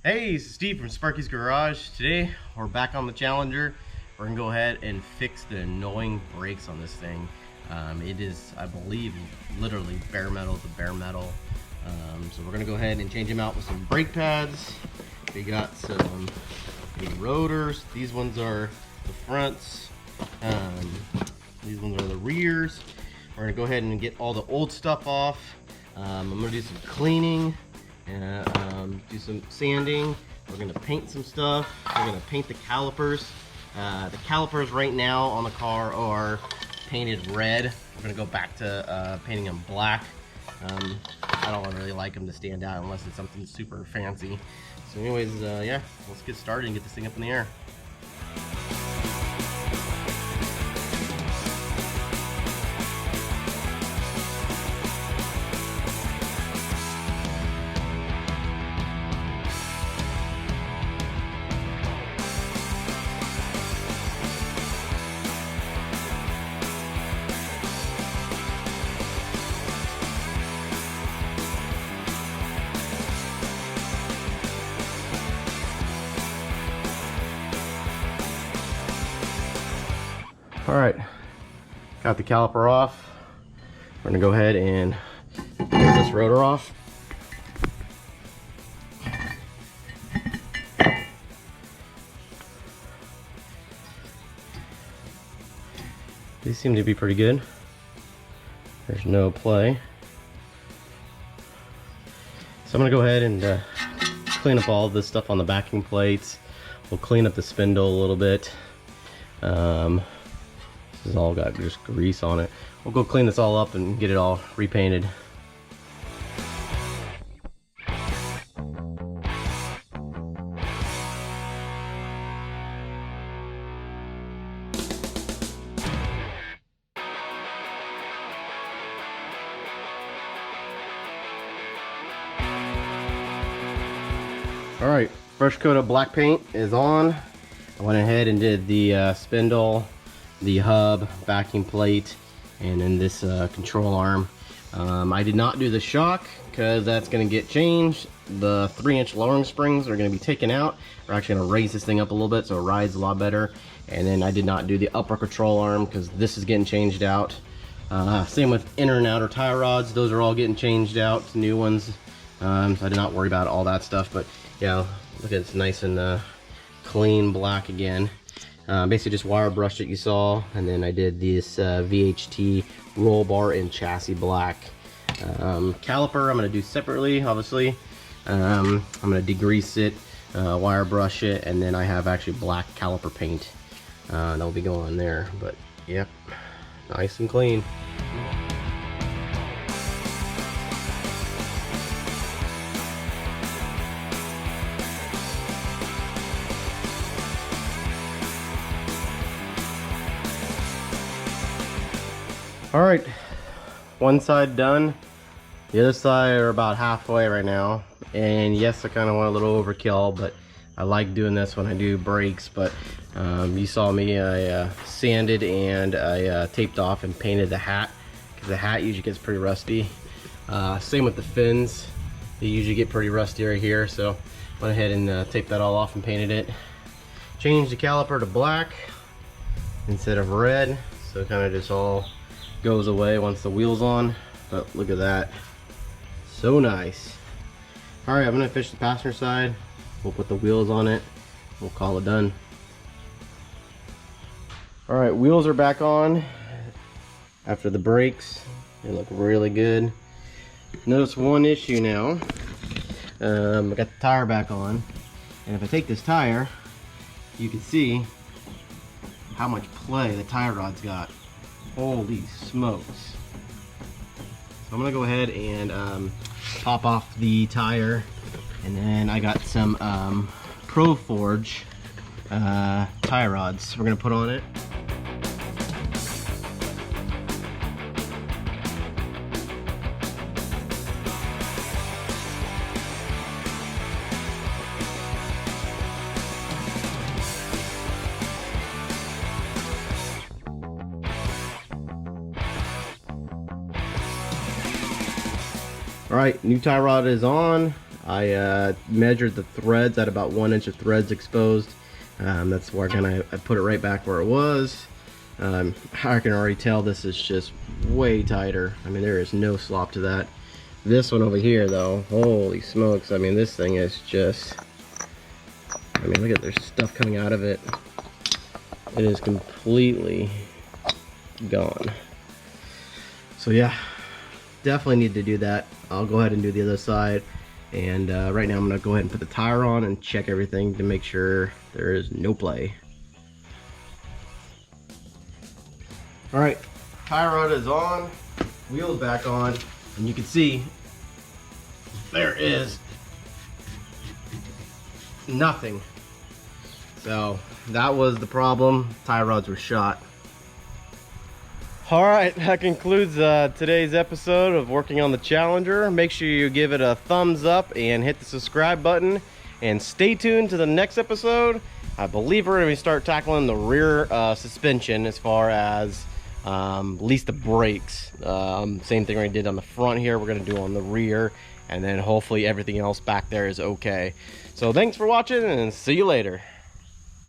Hey, this is Steve from Sparky's Garage. Today we're back on the Challenger. We're gonna go ahead and fix the annoying brakes on this thing. It is, I believe, literally bare metal to bare metal. So we're gonna go ahead and change them out with some brake pads. We got some new rotors. These ones are the fronts. These ones are the rears. We're gonna go ahead and get all the old stuff off. I'm gonna do some cleaning and do some sanding. We're gonna paint some stuff. We're gonna paint the calipers. The calipers right now on the car are painted red. We're gonna go back to painting them black. I don't really like them to stand out unless it's something super fancy. So anyways, yeah, let's get started and get this thing up in the air. All right, got the caliper off. We're gonna go ahead and take this rotor off. These seem to be pretty good. There's no play. So I'm gonna go ahead and clean up all of this stuff on the backing plates. We'll clean up the spindle a little bit. This has all got just grease on it. We'll go clean this all up and get it all repainted. All right, fresh coat of black paint is on. I went ahead and did the spindle, the hub, backing plate, and then this control arm. I did not do the shock because that's going to get changed. The 3-inch lowering springs are going to be taken out. We're actually going to raise this thing up a little bit so it rides a lot better. And then I did not do the upper control arm because this is getting changed out. Same with inner and outer tie rods. Those are all getting changed out, new ones. So I did not worry about all that stuff. But yeah, look at it's nice and clean black again. Basically just wire brushed it, you saw, and then I did this VHT roll bar in chassis black. Caliper I'm going to do separately, obviously. I'm going to degrease it, wire brush it, and then I have actually black caliper paint that'll be going on there. But yep, nice and clean. All right, one side done. The other side are about halfway right now. And yes, I kind of want a little overkill, but I like doing this when I do brakes. But you saw me, I sanded and I taped off and painted the hat, because the hat usually gets pretty rusty. Same with the fins. They usually get pretty rusty right here. So went ahead and taped that all off and painted it. Changed the caliper to black instead of red. So it kind of just all goes away once the wheel's on. But look at that, so nice. All right, I'm gonna fish the passenger side. We'll put the wheels on it, we'll call it done. All right, wheels are back on after the brakes. They look really good. Notice one issue now. I got the tire back on, and if I take this tire, you can see how much play the tie rod's got. Holy smokes. So I'm gonna go ahead and pop off the tire, and then I got some Pro Forge tie rods we're gonna put on it. All right, new tie rod is on. I measured the threads at about 1 inch of threads exposed. That's where I put it right back where it was. I can already tell this is just way tighter. I mean, there is no slop to that. This one over here though, holy smokes, I mean, this thing is just, I mean, look at, there's stuff coming out of it. It is completely gone. So yeah, definitely need to do that. I'll go ahead and do the other side. And right now I'm gonna go ahead and put the tire on and check everything to make sure there is no play. All right, tire rod is on, wheels back on, and you can see there is nothing. So that was the problem. Tie rods were shot. All right, that concludes today's episode of working on the Challenger. Make sure you give it a thumbs up and hit the subscribe button, and stay tuned to the next episode. I believe we're going to start tackling the rear suspension as far as at least the brakes. Same thing we did on the front here, we're going to do on the rear, and then hopefully everything else back there is okay. So thanks for watching, and see you later.